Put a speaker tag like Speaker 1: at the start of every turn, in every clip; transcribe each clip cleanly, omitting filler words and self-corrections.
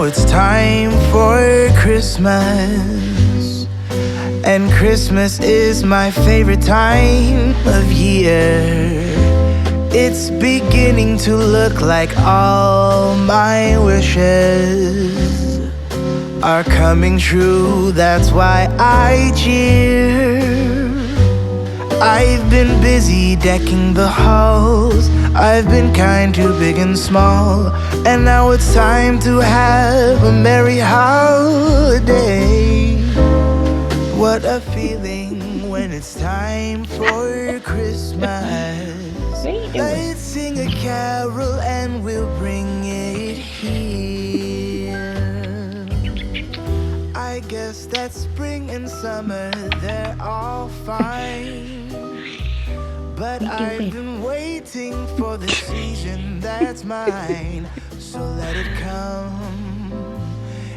Speaker 1: it's time for Christmas, and Christmas is my favorite time of year. It's beginning to look like all my wishes are coming true. That's why I cheer. I've been busy decking the halls. I've been kind to big and small, and now it's time to have a merry holiday. What a feeling when it's time for Christmas. Let's sing a carol and we'll bring it here. I guess that spring and summer, they're all fine, but I've been waiting for the season that's mine. So let it come,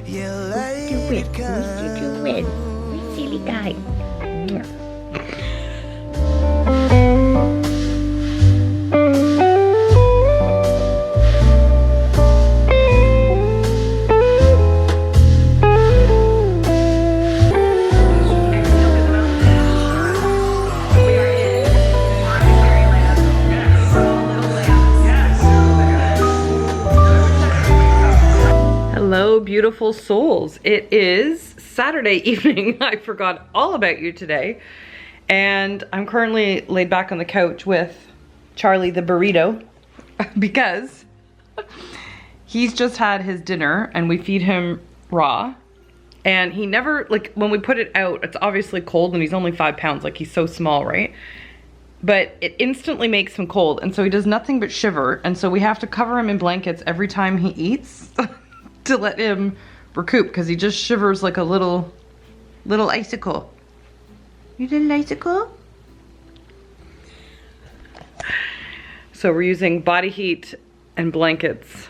Speaker 1: yeah, let it come.
Speaker 2: Silly guy.
Speaker 3: Hello, beautiful souls. It is Saturday evening. I forgot all about you today. And I'm currently laid back on the couch with Charlie the burrito because he's just had his dinner and we feed him raw. And he never, like, when we put it out, it's obviously cold and he's only 5 pounds, like he's so small, right? But it instantly makes him cold. And so he does nothing but shiver. And so we have to cover him in blankets every time he eats to let him recoup, because he just shivers like a little icicle. You little icicle? So we're using body heat and blankets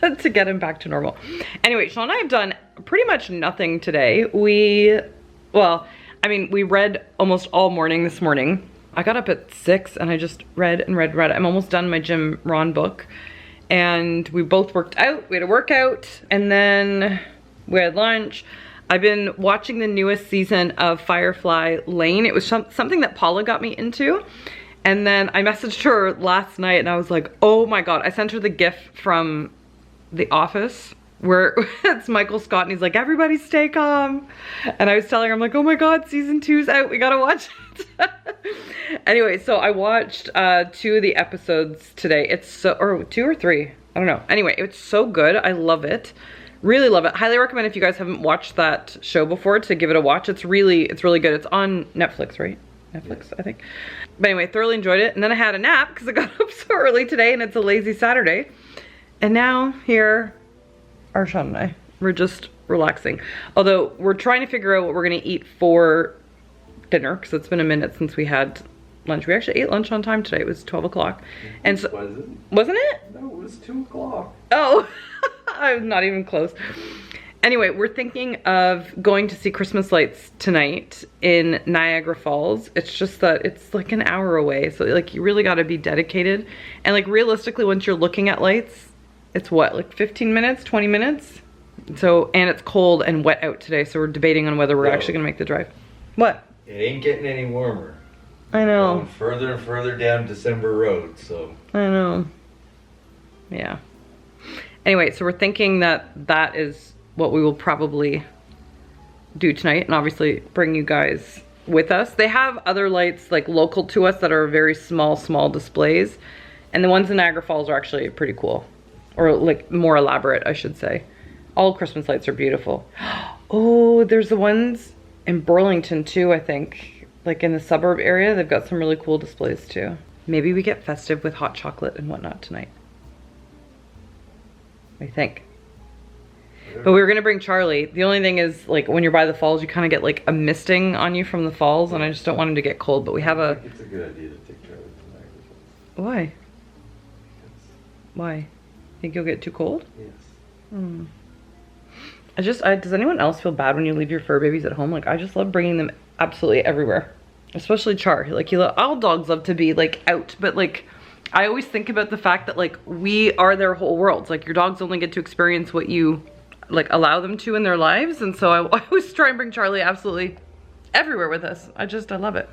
Speaker 3: to get him back to normal. Anyway, Sean and I have done pretty much nothing today. We read almost all morning this morning. I got up at 6 and I just read and read. I'm almost done my Jim Ron book. And we both worked out. We had a workout and then we had lunch. I've been watching the newest season of Firefly Lane. It was something that Paula got me into. And then I messaged her last night and I was like, oh my God. I sent her the GIF from The Office where it's Michael Scott and he's like, everybody stay calm. And I was telling her, I'm like, oh my God, season 2's out. We gotta watch it. Anyway, so I watched 2 of the episodes today. It's so, or 2 or 3, I don't know. Anyway, it's so good. I love it. Really love it. Highly recommend if you guys haven't watched that show before to give it a watch. It's really good. It's on Netflix, right? Netflix, I think. But anyway, thoroughly enjoyed it. And then I had a nap because I got up so early today and it's a lazy Saturday. And now here are Sean and I. We're just relaxing. Although we're trying to figure out what we're gonna eat for dinner because it's been a minute since we had lunch. We actually ate lunch on time today. It was 12 o'clock. And so, wasn't it?
Speaker 4: No, it was 2 o'clock.
Speaker 3: Oh, I'm not even close. Anyway, we're thinking of going to see Christmas lights tonight in Niagara Falls. It's just that it's like an hour away. So like you really gotta be dedicated. And like realistically, once you're looking at lights, it's what, like 15 minutes, 20 minutes? So, and it's cold and wet out today. So we're debating on whether we're actually gonna make the drive. What?
Speaker 4: It ain't getting any warmer.
Speaker 3: I know.
Speaker 4: Going further and further down December Road, so.
Speaker 3: I know. Yeah. Anyway, so we're thinking that that is what we will probably do tonight, and obviously bring you guys with us. They have other lights like local to us that are very small displays, and the ones in Niagara Falls are actually pretty cool, or like more elaborate, I should say. All Christmas lights are beautiful. Oh, there's the ones in Burlington too, I think, like in the suburb area. They've got some really cool displays too. Maybe we get festive with hot chocolate and whatnot tonight. What do you think? But we were gonna bring Charlie. The only thing is, like, when you're by the falls, you kind of get like a misting on you from the falls, and I just don't want him to get cold. But we have a.
Speaker 4: I think it's a good idea to take Charlie to Niagara Falls.
Speaker 3: Why? Why? Think you'll get too cold?
Speaker 4: Yes.
Speaker 3: Does anyone else feel bad when you leave your fur babies at home? Like, I just love bringing them absolutely everywhere, especially Char. Like, all dogs love to be like out, but like, I always think about the fact that like we are their whole worlds. Like, your dogs only get to experience what you like allow them to in their lives. And so I always try and bring Charlie absolutely everywhere with us. I love it.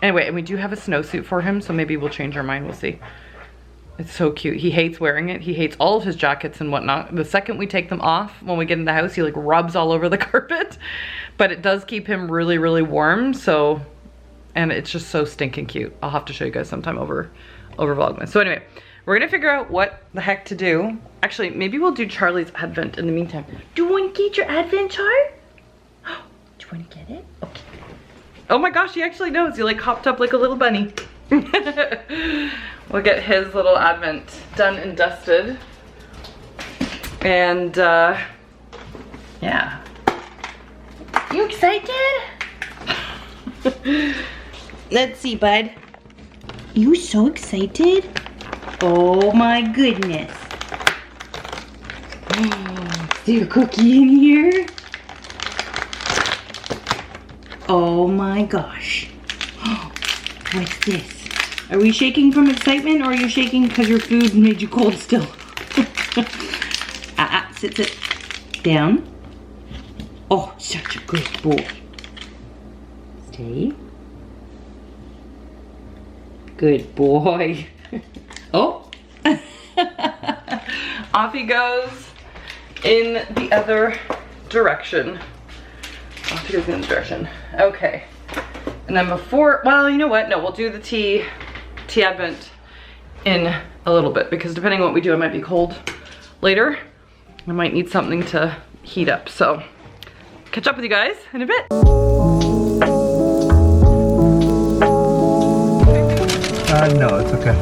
Speaker 3: Anyway, and we do have a snowsuit for him, so maybe we'll change our mind, we'll see. It's so cute. He hates wearing it. He hates all of his jackets and whatnot. The second we take them off, when we get in the house, he like rubs all over the carpet. But it does keep him really, really warm, so, and it's just so stinking cute. I'll have to show you guys sometime over Vlogmas. So anyway, we're gonna figure out what the heck to do. Actually, maybe we'll do Charlie's advent in the meantime. Do you want to get your advent chart? Do you want to get it? Okay. Oh my gosh, he actually knows. He like hopped up like a little bunny. We'll get his little advent done and dusted. And yeah. You excited?
Speaker 2: Let's see, bud. You so excited? Oh my goodness. Oh, is there a cookie in here? Oh my gosh. What's this? Are we shaking from excitement, or are you shaking because your food made you cold still? Sit. Down. Oh, such a good boy. Stay. Good boy. Oh.
Speaker 3: Off he goes in the other direction. Off he goes in the direction. Okay. And then before, well, you know what? No, we'll do the tea advent in a little bit, because depending on what we do, it might be cold later. I might need something to heat up. So catch up with you guys in a bit.
Speaker 1: No, it's okay.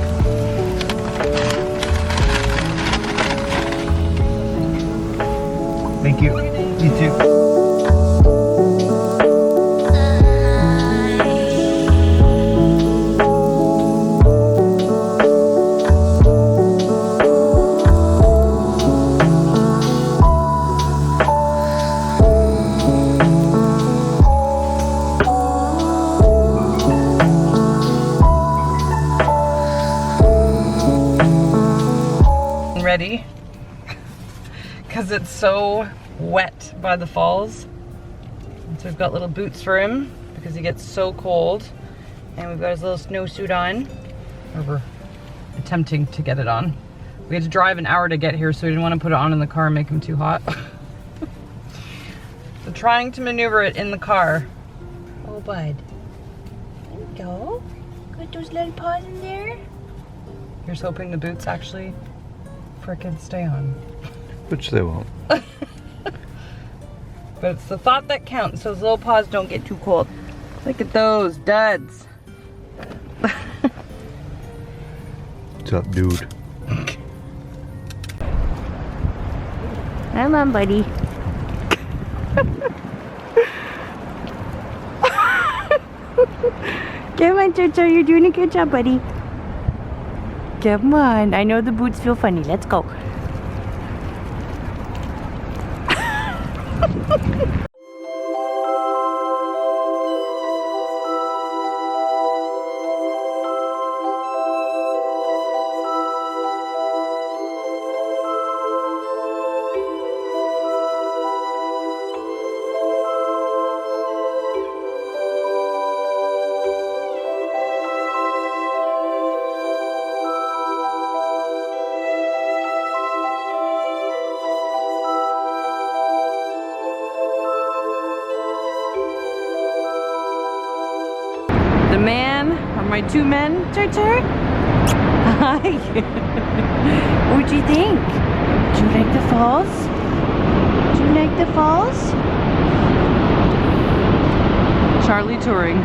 Speaker 1: Thank you. You too.
Speaker 3: Ready because it's so wet by the falls, and so we've got little boots for him because he gets so cold, and we've got his little snowsuit on, or we're attempting to get it on. We had to drive an hour to get here, so we didn't want to put it on in the car and make him too hot. So trying to maneuver it in the car.
Speaker 2: Oh, bud. There we go. Got those little paws in there.
Speaker 3: Here's hoping the boots actually frickin' stay on.
Speaker 4: Which they won't.
Speaker 3: But it's the thought that counts, so his little paws don't get too cold. Look at those duds.
Speaker 4: What's up, dude?
Speaker 2: Come on, buddy. Come on, Toto, you're doing a good job, buddy. Come on. I know the boots feel funny. Let's go.
Speaker 3: The man, or my two men,
Speaker 2: Turtur? Hi. What'd you think? Do you like the falls? Do you like the falls?
Speaker 3: Charlie touring.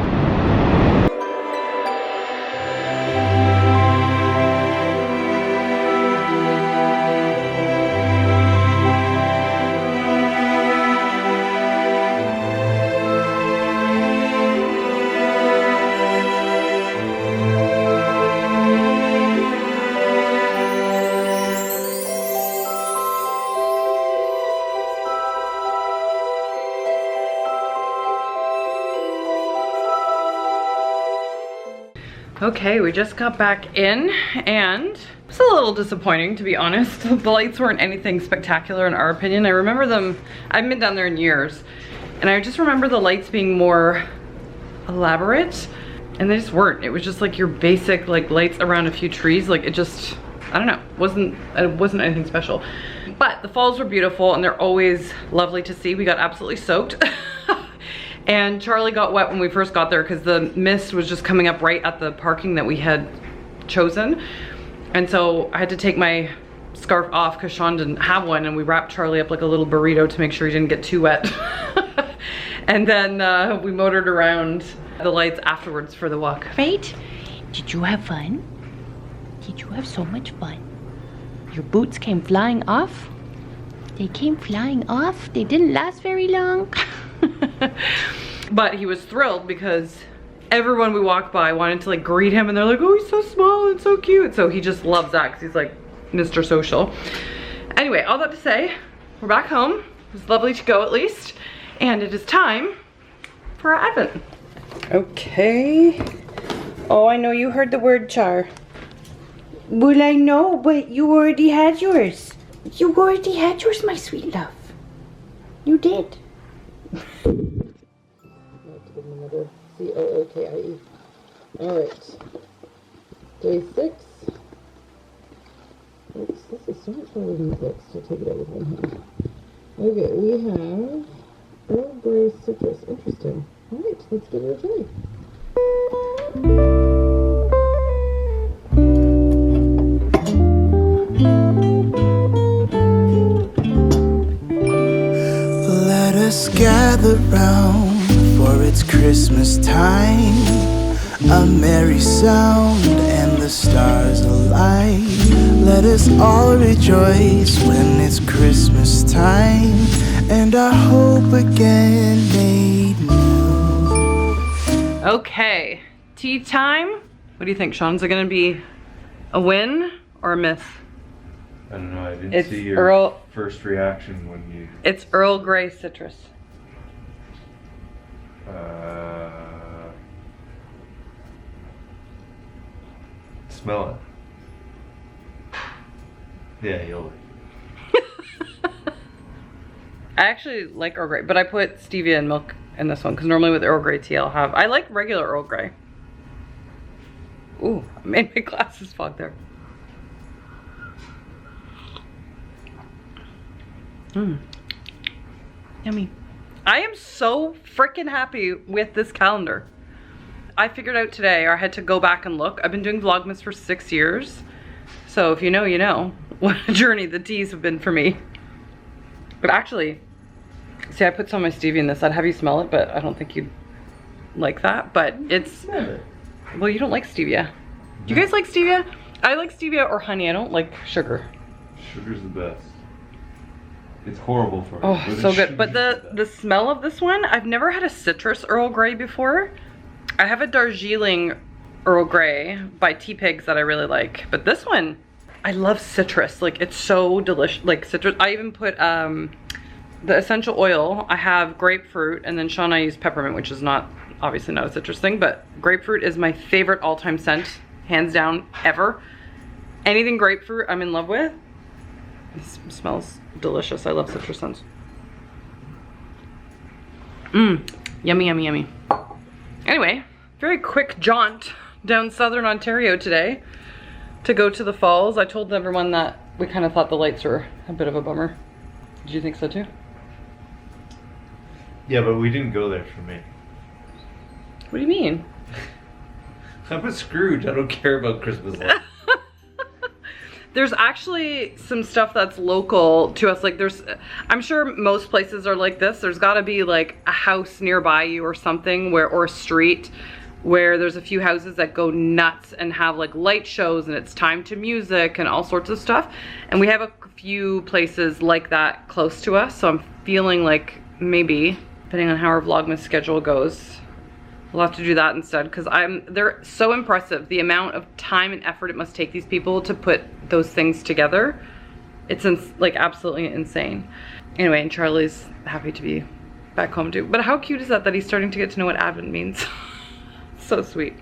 Speaker 3: Okay, we just got back in and it's a little disappointing, to be honest. The lights weren't anything spectacular in our opinion. I remember them, I haven't been down there in years, and I just remember the lights being more elaborate, and they just weren't. It was just like your basic like lights around a few trees. Like it just, I don't know, it wasn't anything special. But the falls were beautiful and they're always lovely to see. We got absolutely soaked. And Charlie got wet when we first got there because the mist was just coming up right at the parking that we had chosen. And so I had to take my scarf off because Sean didn't have one, and we wrapped Charlie up like a little burrito to make sure he didn't get too wet. And then we motored around the lights afterwards for the walk.
Speaker 2: Right? Did you have fun? Did you have so much fun? Your boots came flying off? They came flying off? They didn't last very long?
Speaker 3: But he was thrilled because everyone we walked by wanted to like greet him, and they're like, oh, he's so small and so cute. So he just loves that because he's like Mr. Social. Anyway, all that to say, we're back home. It was lovely to go at least. And it is time for our Advent. Okay. Oh, I know you heard the word char.
Speaker 2: Well, I know, but you already had yours. You already had yours, my sweet love. You did.
Speaker 3: C-O-O-K-I-E. All right. Day 6. Oops, this is so much more than 6 to take it out with one hand. Okay, we have Earl Grey citrus. Interesting. All right, let's give it a try.
Speaker 1: Let us gather round, for it's Christmas time. A merry sound and the stars alight. Let us all rejoice when it's Christmas time, and our hope again made new.
Speaker 3: Okay, tea time. What do you think, Sean? Is it gonna be a win or a miss?
Speaker 4: I don't know, I didn't
Speaker 3: It's
Speaker 4: see your first reaction when you...
Speaker 3: It's Earl Grey citrus.
Speaker 4: Smell it. Yeah, you'll like it.
Speaker 3: I actually like Earl Grey, but I put stevia and milk in this one because normally with Earl Grey tea I'll have, I like regular Earl Grey. Ooh, I made my glasses fog there. Mmm. Yummy. I am so freaking happy with this calendar. I figured out today, or I had to go back and look. I've been doing Vlogmas for 6 years. So if you know, you know what a journey the teas have been for me. But actually, see, I put some of my stevia in this. I'd have you smell it, but I don't think you'd like that. But it's, well, you don't like stevia. Do you guys like stevia? I like stevia or honey. I don't like sugar.
Speaker 4: Sugar's the best. It's horrible for you.
Speaker 3: Oh, so good. But the smell of this one, I've never had a citrus Earl Grey before. I have a Darjeeling Earl Grey by Tea Pigs that I really like. But this one, I love citrus. Like, it's so delicious. Like, citrus. I even put the essential oil. I have grapefruit, and then Sean and I use peppermint, which is not, obviously not a citrus thing, but grapefruit is my favorite all-time scent, hands down, ever. Anything grapefruit I'm in love with. It smells delicious. I love citrus scents. Mmm. Yummy, yummy, yummy. Anyway, very quick jaunt down southern Ontario today to go to the falls. I told everyone that we kind of thought the lights were a bit of a bummer. Did you think so too?
Speaker 4: Yeah, but we didn't go there for me.
Speaker 3: What do you mean?
Speaker 4: I'm a Scrooge. I don't care about Christmas lights.
Speaker 3: There's actually some stuff that's local to us. Like there's, I'm sure most places are like this. There's gotta be like a house nearby you or something where, or a street where there's a few houses that go nuts and have like light shows and it's time to music and all sorts of stuff. And we have a few places like that close to us. So I'm feeling like maybe, depending on how our Vlogmas schedule goes, we'll have to do that instead, because they're so impressive. The amount of time and effort it must take these people to put those things together. It's like absolutely insane. Anyway, and Charlie's happy to be back home too. But how cute is that he's starting to get to know what Advent means? So sweet.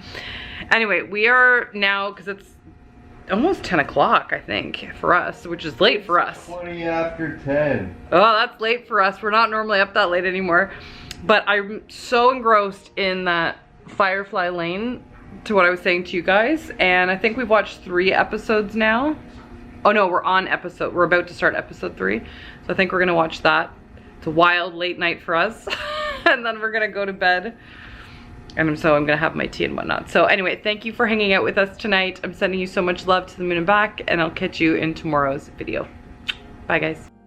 Speaker 3: Anyway, we are now, because it's almost 10 o'clock, I think, for us, which is late for us.
Speaker 4: 20 after 10.
Speaker 3: Oh, that's late for us. We're not normally up that late anymore. But I'm so engrossed in that Firefly Lane, to what I was saying to you guys. And I think we've watched 3 episodes now. Oh no, we're about to start episode 3. So I think we're gonna watch that. It's a wild late night for us. And then we're gonna go to bed. And so I'm gonna have my tea and whatnot. So anyway, thank you for hanging out with us tonight. I'm sending you so much love to the moon and back, and I'll catch you in tomorrow's video. Bye guys.